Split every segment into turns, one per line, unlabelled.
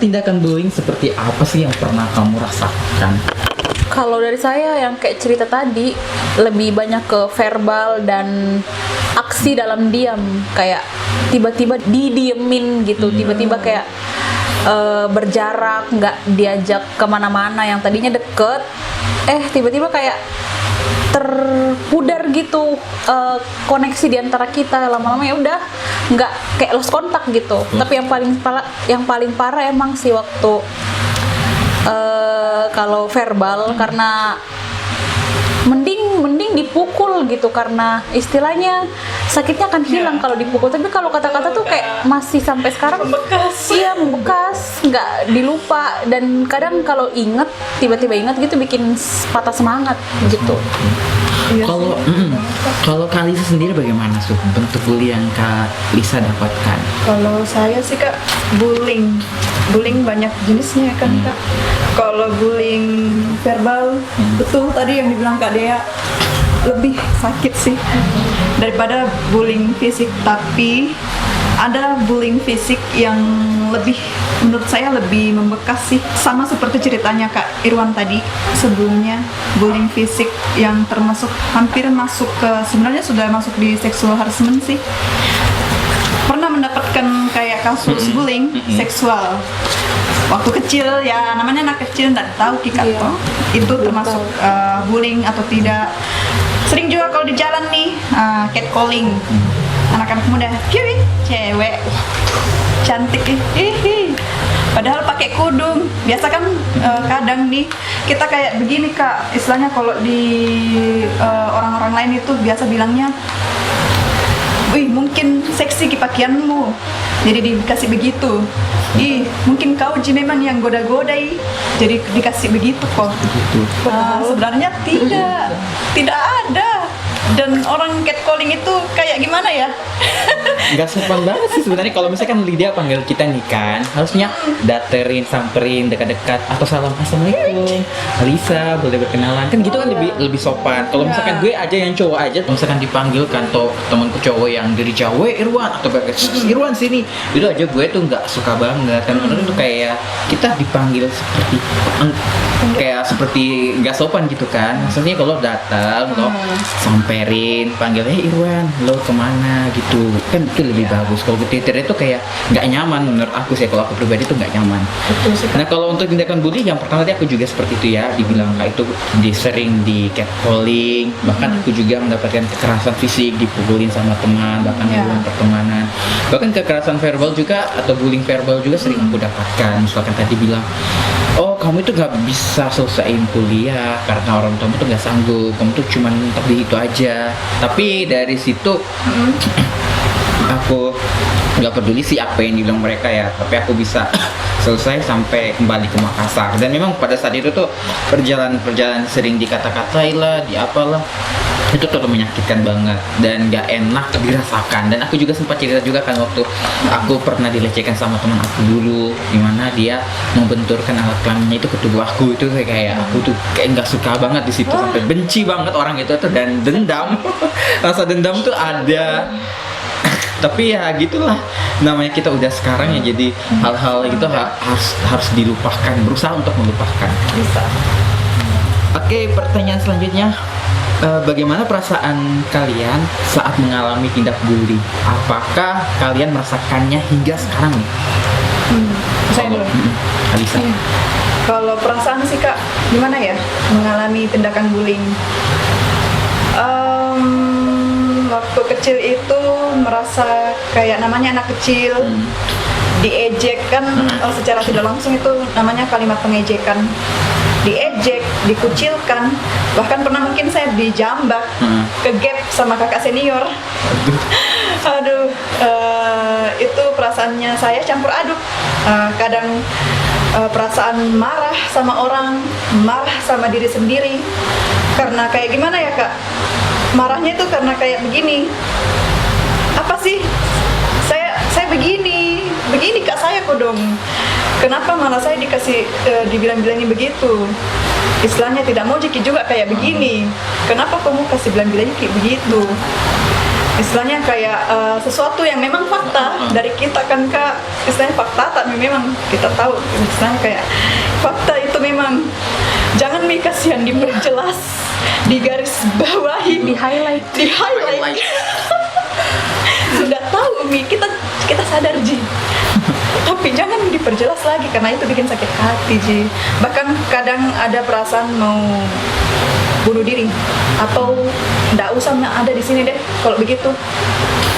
Tindakan bullying seperti apa sih yang pernah kamu rasakan?
Kalau dari saya yang kayak cerita tadi, lebih banyak ke verbal dan aksi dalam diam, kayak tiba-tiba didiemin gitu, tiba-tiba kayak berjarak, nggak diajak kemana-mana, yang tadinya deket, tiba-tiba kayak terpudar gitu, koneksi di antara kita, lama-lama ya udah nggak, kayak lost kontak gitu. Tapi yang paling parah emang sih waktu kalau verbal, karena mending dipukul gitu, karena istilahnya sakitnya akan hilang kalau dipukul. Tapi kalau kata-kata tuh kayak masih sampai sekarang membekas, nggak dilupa, dan kadang kalau tiba-tiba ingat gitu bikin patah semangat gitu.
Kalau Kak Lisa sendiri bagaimana tuh bentuk bully yang Kak Lisa dapatkan?
Kalau saya sih Kak, bullying banyak jenisnya kan Kak. Kalau bullying verbal, betul tadi yang dibilang Kak Dea, lebih sakit sih daripada bullying fisik. Tapi ada bullying fisik yang menurut saya lebih membekas sih, sama seperti ceritanya Kak Irwan tadi sebelumnya. Bullying fisik yang hampir masuk ke, sebenarnya sudah masuk di sexual harassment sih. Pernah mendapatkan kayak kasus bullying seksual waktu kecil, ya namanya anak kecil nggak tahu itu termasuk bullying atau tidak. Sering juga kalau di jalan nih, catcalling, anak-anak muda, cewek cantik padahal pakai kudung. Biasa kan kadang nih kita kayak begini Kak, istilahnya kalau di orang-orang lain itu biasa bilangnya, wih mungkin seksi pakaianmu, jadi dikasih begitu. Mungkin kau memang yang goda-godai, jadi dikasih begitu kok. Sebenarnya tidak ada. Dan orang catcalling itu kayak gimana ya?
Nggak sopan banget sih sebenarnya. Kalau misalkan Lydia panggil kita nih kan, harusnya samperin dekat-dekat atau salam, assalamualaikum Lisa, boleh berkenalan kan, gitu kan lebih sopan. Kalau misalkan gue aja yang cowok aja, misalkan dipanggil kan temanku cowok yang dari Jawa, Irwan atau Irwan sini, itu aja gue tuh nggak suka banget kan. Menurut tuh kayak kita dipanggil seperti nggak sopan gitu kan. Maksudnya kalau datang lo samperin, panggil Irwan, lo kemana gitu kan, itu lebih bagus. Kalau Twitter itu kayak nggak nyaman menurut aku sih. Kalau aku pribadi tuh nggak nyaman. Nah kalau untuk tindakan bully, yang pertama tadi aku juga seperti itu ya, dibilang kayak itu sering di catcalling, bahkan aku juga mendapatkan kekerasan fisik, dipukulin sama teman, bahkan dalam pertemanan, bahkan kekerasan verbal juga atau bullying verbal juga sering aku dapatkan. Misalkan tadi bilang, oh kamu itu nggak bisa selesaiin kuliah karena orang tuamu tuh nggak sanggup, kamu tuh cuma mentok di itu aja. Tapi dari situ aku nggak peduli sih apa yang dibilang mereka ya, tapi aku bisa selesai sampai kembali ke Makassar. Dan memang pada saat itu tuh perjalanan sering dikata-katai lah, apalah, itu tuh menyakitkan banget dan nggak enak dirasakan. Dan aku juga sempat cerita juga kan, waktu aku pernah dilecehkan sama teman aku dulu, dimana dia membenturkan alat kelaminnya itu ke tubuh aku. Itu kayak aku tuh kayak nggak suka banget di situ, sampai benci banget orang itu tuh, dan dendam rasa dendam tuh ada. Tapi ya gitulah, namanya kita udah sekarang ya, jadi hal-hal itu harus dilupakan, berusaha untuk melupakan.
Bisa.
Oke, pertanyaan selanjutnya, bagaimana perasaan kalian saat mengalami tindak bully? Apakah kalian merasakannya hingga sekarang nih?
Saya dulu.
Alisa.
Kalau perasaan sih Kak, gimana ya mengalami tindakan bullying? Waktu kecil itu merasa kayak namanya anak kecil, diejek kan, secara tidak langsung itu namanya kalimat pengejekan. Diejek, dikucilkan, bahkan pernah mungkin saya dijambak, kegep sama kakak senior. Aduh, itu perasaannya saya campur aduk. Kadang perasaan marah sama orang, marah sama diri sendiri. Karena kayak gimana ya Kak? Marahnya itu karena kayak begini. Apa sih? Saya begini Kak, saya kok dong. Kenapa malah saya dibilang-bilangin begitu? Istilahnya tidak mau jeki juga kayak begini. Kenapa kamu kasih bilang-bilangnya kayak begitu? istilahnya kayak sesuatu yang memang fakta dari kita kan Kak, istilahnya fakta tapi memang kita tahu istilahnya kayak fakta itu memang jangan Mi kasihan diperjelas, digaris bawahi,
Di highlight.
di highlight. Sudah tahu Mi, kita sadar Ji, tapi jangan diperjelas lagi karena itu bikin sakit hati Ji. Bahkan kadang ada perasaan mau bunuh diri atau nggak usah ada di sini deh kalau begitu,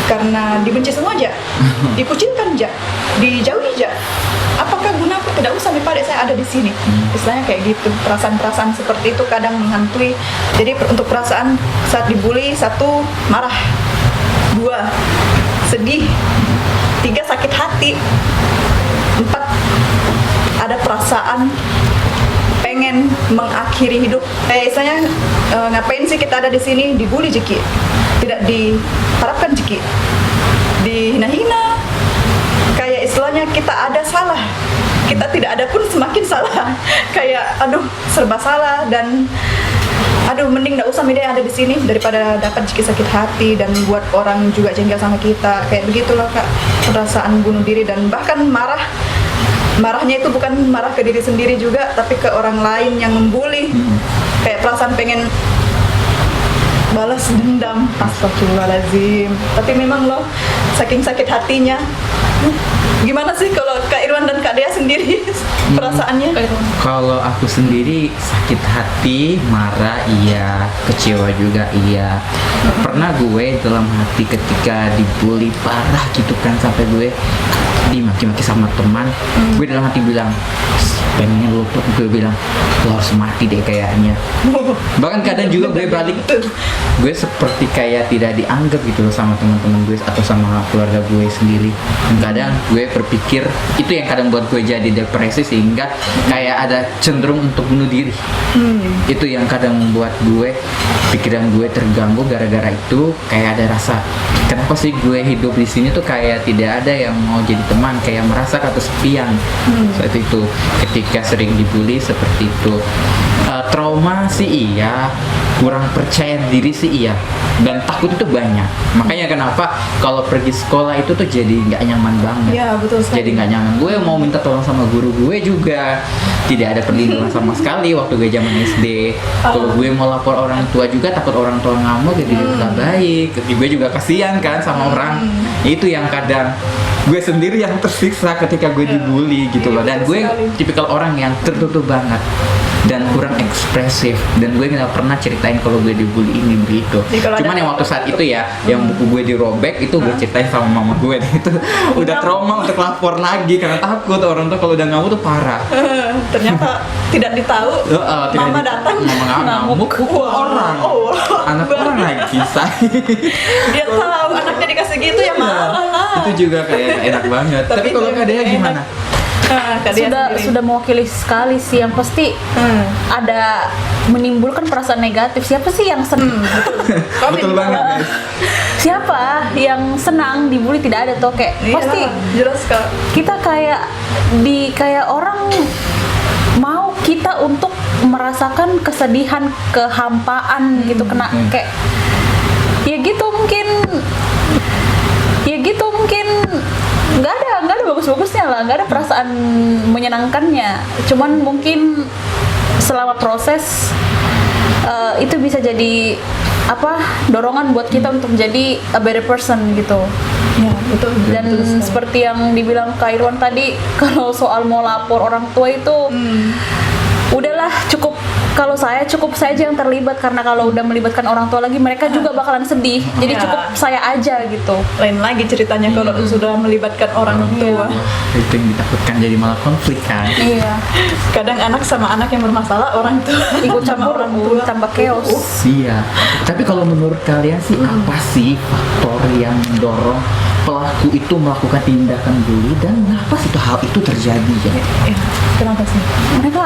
karena dibenci semua aja, dikucilkan aja, dijauhi aja. Apakah guna aku tidak usah pada saya ada di sini? Istilahnya kayak gitu. Perasaan-perasaan seperti itu kadang menghantui. Jadi untuk perasaan saat dibully, 1 marah, 2 sedih, 3 sakit hati, 4 ada perasaan pengen mengakhiri hidup. Istilahnya ngapain sih kita ada di sini, dibully Jeki, tidak diharapkan Jeki, dihina-hina, kayak istilahnya kita ada salah, kita tidak ada pun semakin salah, kayak aduh serba salah dan aduh mending nggak usah media ada di sini daripada dapat Jeki sakit hati dan buat orang juga jengkel sama kita, kayak begitulah Kak, perasaan bunuh diri dan bahkan marahnya itu bukan marah ke diri sendiri juga, tapi ke orang lain yang membuli. Kayak perasaan pengen balas dendam. Astagfirullahaladzim. Tapi memang loh, saking sakit hatinya. Gimana sih kalau Kak Irwan dan Kak Dea sendiri perasaannya?
Kalau aku sendiri sakit hati, marah iya, kecewa juga iya. Pernah gue dalam hati ketika dibully parah gitu kan, sampai gue dimaki-maki sama teman, gue dalam hati bilang pengen lu, gue bilang lo harus mati deh kayaknya. Bahkan kadang juga gue balik, gue seperti kayak tidak dianggap gitu loh sama teman-teman gue atau sama keluarga gue sendiri. Dan kadang gue berpikir itu yang kadang buat gue jadi depresi, sehingga kayak ada cenderung untuk bunuh diri. Itu yang kadang membuat gue pikiran gue terganggu. Gara-gara itu kayak ada rasa kenapa sih gue hidup di sini tuh kayak tidak ada yang mau jadi teman, kayak merasa kesepian. Saat itu ketika sering dibully seperti itu. Trauma sih iya, kurang percaya diri sih iya, dan takut itu banyak. Makanya kenapa kalau pergi sekolah itu tuh jadi nggak nyaman banget.
Iya betul sekali.
Jadi nggak nyaman. Gue mau minta tolong sama guru gue juga tidak ada perlindungan sama sekali waktu gue zaman SD. Kalau gue mau lapor orang tua juga takut orang tua ngamuk, jadi nggak baik. Jadi gue juga kasihan kan sama orang. Itu yang kadang gue sendiri yang tersiksa ketika gue dibully gitu loh. Dan gue tipikal orang yang tertutup banget dan kurang ekspresif, dan gue nggak pernah ceritain kalau gue dibully ini begitu. Cuman yang waktu saat itu ya, yang buku gue dirobek itu gue ceritain sama mama gue, dan itu udah trauma untuk lapor lagi karena takut orang tuh kalau udah ngamuk tuh parah.
Ternyata tidak ditahu, mama datang
ngamuk orang, anak orang lagi say.
Dia tahu anaknya dikasih gitu ya marah lah.
Itu juga kayak enak banget. Tapi kalau Kak Dea gimana?
Sudah mewakili sekali sih, yang pasti ada menimbulkan perasaan negatif. Siapa sih yang senang?
Betul banget guys.
Siapa yang senang dibully? Tidak ada tuh, kayak pasti
jelas Kak.
kita kayak orang mau kita untuk merasakan kesedihan, kehampaan gitu, kena kayak ya gitu mungkin nggak ada bagus-bagusnya lah, nggak ada perasaan menyenangkannya. Cuman mungkin selama proses itu bisa jadi dorongan buat kita untuk menjadi a better person gitu.
Ya, betul.
Dan seperti yang dibilang Kak Irwan tadi, kalau soal mau lapor orang tua itu udahlah, kalau saya saja yang terlibat, karena kalau udah melibatkan orang tua lagi mereka juga bakalan sedih. Jadi cukup saya aja gitu.
Lain lagi ceritanya kalau sudah melibatkan orang tua.
Itu yang ditakutkan, jadi malah konflik kan.
Iya.
Kadang anak sama anak yang bermasalah, orang tua
Ikut campur, tambah chaos.
Iya. Tapi kalau menurut kalian sih apa sih faktor yang mendorong pelaku itu melakukan tindakan bully, dan kenapa sih hal itu terjadi ya?
Kenapa sih?
Mereka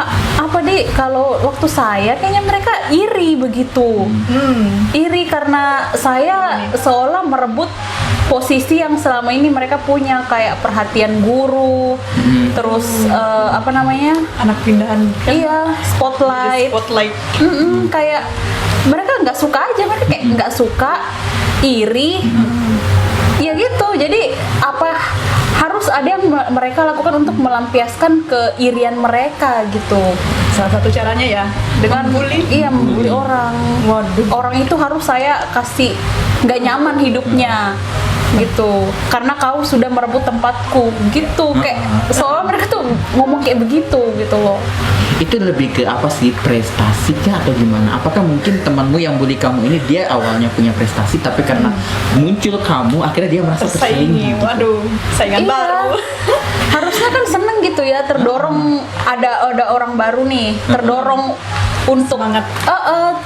kalau waktu saya kayaknya mereka iri begitu. Iri karena saya seolah merebut posisi yang selama ini mereka punya, kayak perhatian guru, terus
Anak pindahan kan?
iya, spotlight.
Spotlight.
Kayak mereka nggak suka aja, mereka kayak nggak suka iri, ya gitu. Jadi apa harus ada yang mereka lakukan untuk melampiaskan keirian mereka gitu.
Salah satu caranya ya dengan bully.
Iya, membuli orang.
Waduh.
Orang itu harus saya kasih nggak nyaman hidupnya gitu, karena kau sudah merebut tempatku gitu. Kayak soalnya mereka tuh ngomong kayak begitu gitu loh.
Itu lebih ke apa sih, prestasi kah atau gimana? Apakah mungkin temanmu yang bully kamu ini dia awalnya punya prestasi tapi karena muncul kamu akhirnya dia merasa tersaingi?
Tersaingi, waduh, saingan
Iya.
baru.
Harusnya kan seneng gitu ya, terdorong ada orang baru nih, terdorong untuk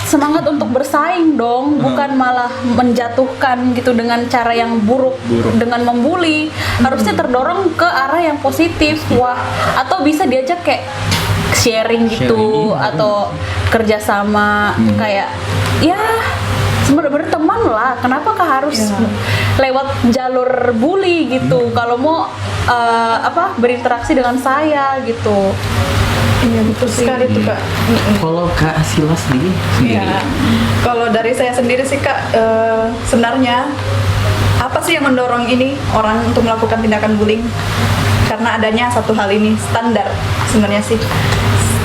semangat untuk bersaing dong, bukan malah menjatuhkan gitu dengan cara yang buruk. Dengan membuli. Harusnya terdorong ke arah yang positif. Wah, atau bisa diajak kayak sharing gitu, atau kerjasama kayak ya berteman lah. Kenapakah harus lewat jalur bully gitu? Kalau mau berinteraksi dengan saya gitu.
Iya, betul sekali tuh Kak.
Kalau Kak Asila sendiri?
Ya, kalau dari saya sendiri sih Kak, sebenarnya apa sih yang mendorong ini orang untuk melakukan tindakan bullying? Karena adanya satu hal ini, standar sebenarnya sih.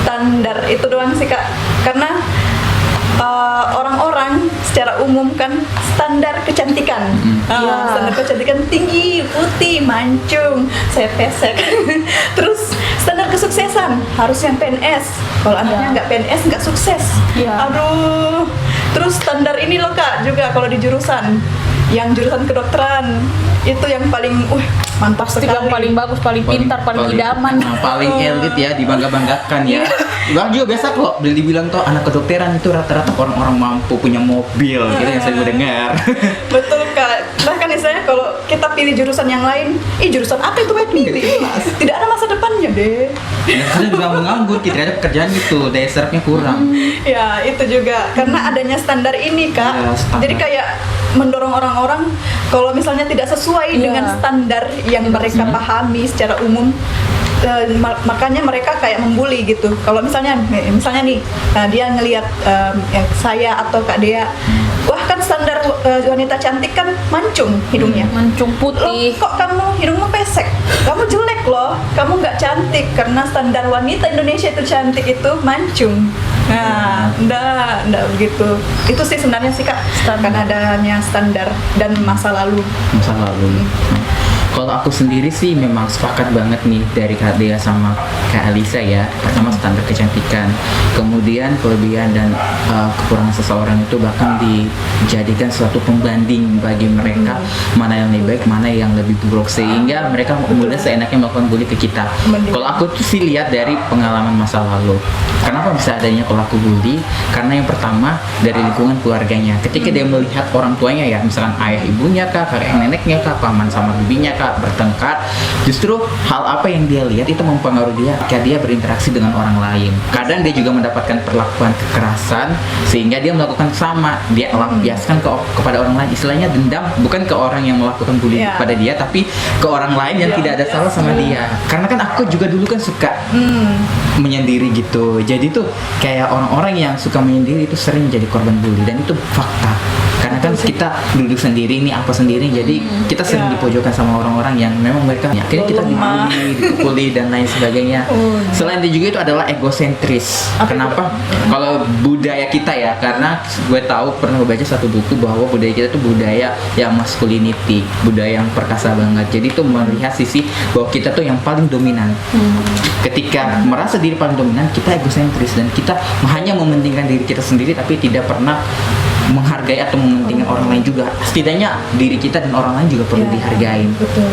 Standar itu doang sih Kak. Karena orang-orang secara umum kan standar kecantikan, standar kecantikan tinggi, putih, mancung, saya pesek. Terus standar kesuksesan harus yang PNS. Kalau anaknya nggak PNS nggak sukses. Aduh. Terus standar ini loh Kak juga kalau di jurusan, yang jurusan kedokteran itu yang paling mantap
Pasti
sekali.
yang paling bagus, paling pintar, paling idaman.
Paling elit ya, dibangga-banggakan ya. Orang juga biasa kok dibilang tuh anak kedokteran itu rata-rata orang-orang mampu, punya mobil gitu yang saya dengar.
Betul Kak. Bahkan misalnya kalau kita pilih jurusan yang lain, jurusan apa itu baik pilih? Tidak ada masa depannya deh.
Ya kadang juga menganggur, kita ada pekerjaan gitu, daya serapnya kurang.
Ya itu juga karena adanya standar ini Kak.
Ya, standar.
Jadi kayak mendorong orang-orang kalau misalnya tidak sesuai dengan standar yang mereka pahami secara umum, makanya mereka kayak membuli gitu. Kalau misalnya nih, dia ngelihat saya atau Kak Dea, wah kan standar wanita cantik kan mancung hidungnya,
Mancung
loh,
putih.
kok kamu hidungmu pesek? Kamu jelek loh, kamu nggak cantik karena standar wanita Indonesia itu cantik itu mancung. Nah, enggak begitu. Itu sih sebenarnya sih Kak, karena adanya standar dan masa lalu.
Masa lalu. Kalau aku sendiri sih memang sepakat banget nih dari Kak Dea sama Kak Alisa ya. Pertama standar kecantikan, kemudian kelebihan dan kekurangan seseorang itu bahkan dijadikan suatu pembanding bagi mereka, mana yang lebih baik, mana yang lebih buruk, sehingga mereka mudah seenaknya melakukan bully ke kita. Kalau aku tuh sih lihat dari pengalaman masa lalu. Kenapa bisa adanya pelaku bully? Karena yang pertama dari lingkungan keluarganya. Ketika dia melihat orang tuanya ya, misalkan ayah ibunya kah, kakek neneknya kah, paman sama bibinya kah bertengkar, justru hal apa yang dia lihat itu mempengaruhi dia ketika dia berinteraksi dengan orang lain. Kadang dia juga mendapatkan perlakuan kekerasan sehingga dia melakukan sama, dia lampiaskan kepada orang lain, istilahnya dendam, bukan ke orang yang melakukan bully kepada dia, tapi ke orang lain yang tidak ada salah sama dia. Karena kan aku juga dulu kan suka menyendiri gitu, jadi tuh kayak orang-orang yang suka menyendiri itu sering jadi korban bully, dan itu fakta. Karena kan kita duduk sendiri nih, apa sendiri, jadi kita sering dipojokkan sama orang-orang yang memang mereka akhirnya kita dibully, dipukuli dan lain sebagainya. Selain itu juga itu adalah egosentris. Kenapa? Kalau budaya kita ya, karena gue tahu pernah baca satu buku bahwa budaya kita itu budaya yang masculinity, budaya yang perkasa banget. Jadi itu melihat sisi bahwa kita tuh yang paling dominan. Ketika merasa diri paling dominan, kita egosentris dan kita hanya mementingkan diri kita sendiri, tapi tidak pernah menghargai atau mementingkan orang lain juga. Setidaknya diri kita dan orang lain juga perlu dihargai,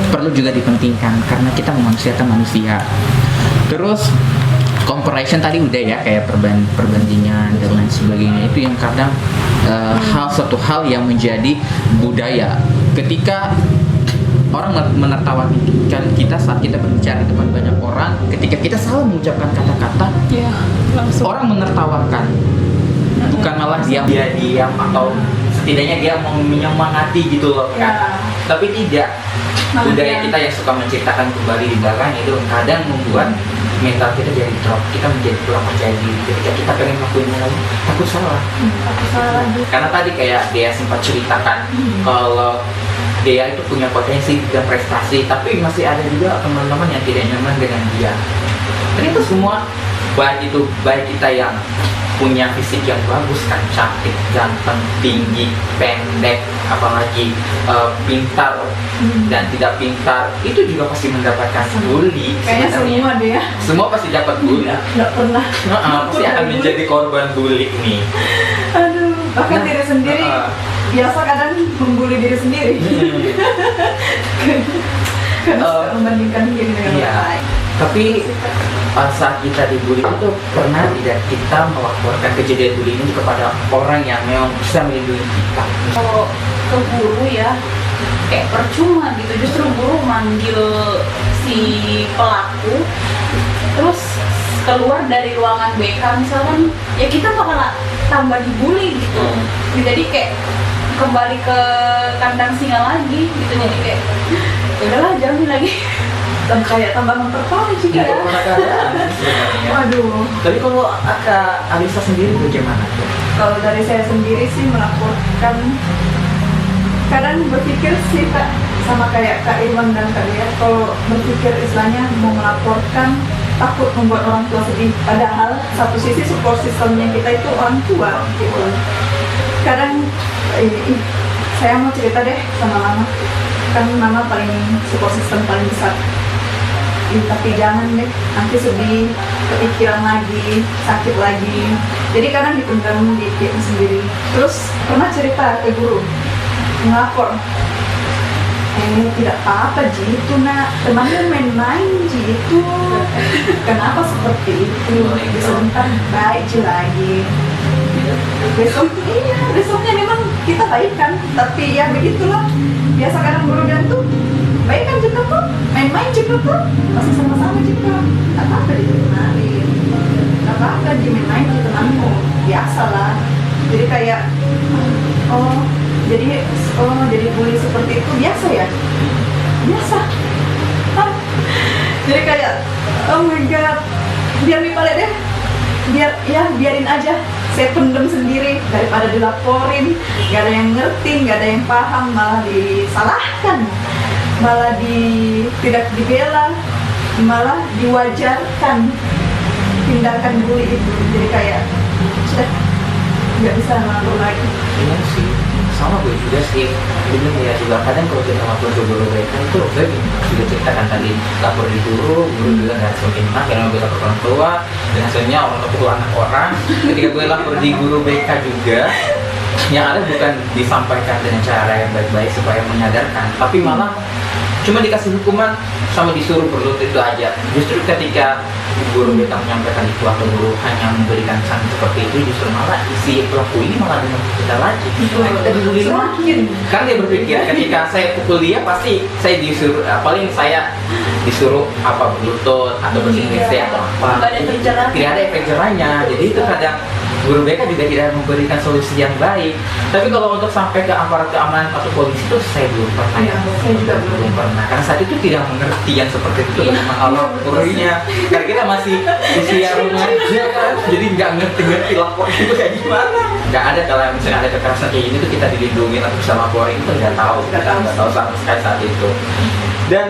perlu juga dipentingkan karena kita memanusiakan manusia. Terus comparison tadi udah ya, kayak perbandingan dan lain sebagainya, itu yang kadang satu hal yang menjadi budaya. Ketika orang menertawakan kita saat kita berbicara di depan banyak orang, ketika kita salah mengucapkan kata-kata, orang menertawakan, bukan malah dia diam atau setidaknya dia mau menyemangati gitu loh kan. Tapi tidak, budaya kita yang suka menceritakan kembali di belakang itu kadang membuat mental kita jadi drop, kita menjadi kurang percaya diri ketika kita pengen ngelakuinnya lagi, takut salah.
Aku salah lagi.
Karena tadi kayak Dea sempat ceritakan kalau Dea itu punya potensi dan prestasi, tapi masih ada juga teman-teman yang tidak nyaman dengan dia. Dan itu semua baik kita yang punya fisik yang bagus kan, cantik, ganteng, tinggi, pendek, apalagi pintar dan tidak pintar, itu juga pasti mendapatkan bully.
Kayaknya
sebenarnya.
semua deh ya.
Semua pasti dapat bully.
Nggak pernah.
Pasti akan menjadi korban bully nih.
Aduh, bahkan
Nah,
diri sendiri biasa kadang membuli diri sendiri. Karena suka membandingkan diri dengan
Iya.
orang lain.
Tapi saat kita dibully itu pernah tidak kita melaporkan kejadian bully ini kepada orang yang memang bisa melindungi kita?
Kalau ke guru ya kayak percuma gitu, justru guru manggil si pelaku terus keluar dari ruangan BK misalkan, ya kita bakal tambah dibully gitu. Jadi kayak kembali ke kandang singa lagi gitu, jadi kayak ya udahlah jamin lagi.
Dan kayak tambah memperparah juga ya.
Keadaan sebenarnya.
Waduh.
Tapi kalau Kak Alisa sendiri bagaimana?
Kalau dari saya sendiri sih melaporkan, kadang berpikir sih Kak, sama kayak Kak Irwan dan Kak Dea, kalau berpikir istilahnya mau melaporkan takut membuat orang tua sedih, padahal satu sisi support sistemnya kita itu orang tua gitu. Kadang ini saya mau cerita deh sama mama, kan mama paling support system paling besar. Tapi jangan deh, nanti sedih, kepikiran lagi, sakit lagi. Jadi kadang dipendam di diri sendiri. Terus pernah cerita ke guru, ngelapor, tidak apa-apa Ji, itu nak temannya main-main Ji, itu kenapa seperti itu, sebentar baik Ji lagi. Besoknya memang kita baik kan, tapi ya begitulah, biasa kadang guru bilang tuh baik kan juga kok, main-main juga kok, masih sama-sama juga, gak apa-apa dikenalin, gak apa-apa di main-main di temanmu, biasalah. Jadi kayak jadi bully seperti itu biasa ya, biasa. Jadi kayak oh my god, biar dipalek deh, biarin aja, saya pendem sendiri daripada dilaporin, gak ada yang ngerti, gak ada yang paham, malah disalahkan, malah tidak dibela, malah diwajarkan tindakan bully itu. Jadi kayak sudah nggak bisa ngelakuin lagi.
Iya sih, sama gue juga sih. Jadi ya juga kadang kalau kita lapor ke guru BK itu gue sudah ceritakan tadi, lapor di guru juga nggak semakin enak karena gue lapor orang tua dan hasilnya orang tua itu anak orang. Ketika gue lapor di guru BK juga, yang ada bukan disampaikan dengan cara yang baik-baik supaya menyadarkan, tapi malah cuma dikasih hukuman sama disuruh berlutut itu aja. Justru ketika guru BK menyampaikan itu atau guru hanya memberikan sanksi seperti itu, justru malah si pelaku ini malah dengan kita lagi. Kita dibully lagi. Kan dia berpikir ketika saya pukul dia pasti saya disuruh, paling saya disuruh apa berlutut atau bersihin atau apa.
Nggak ada efek jerah.
Tidak ada efek jerahnya. Jadi itu kadang guru BK juga tidak memberikan solusi yang baik. Tapi kalau untuk sampai ke aparat keamanan atau polisi itu saya belum pernah ya.
Saya juga belum
Pernah. Karena saat itu tidak mengerti yang seperti itu bagaimana laporannya. Karena kita masih usia remaja kan, jadi nggak ngerti lapor itu kayak gimana. Nggak ada kalau misalnya ada kekerasan kayak gini tuh kita dilindungi atau bisa laporin itu nggak tahu sama sekali saat itu. Dan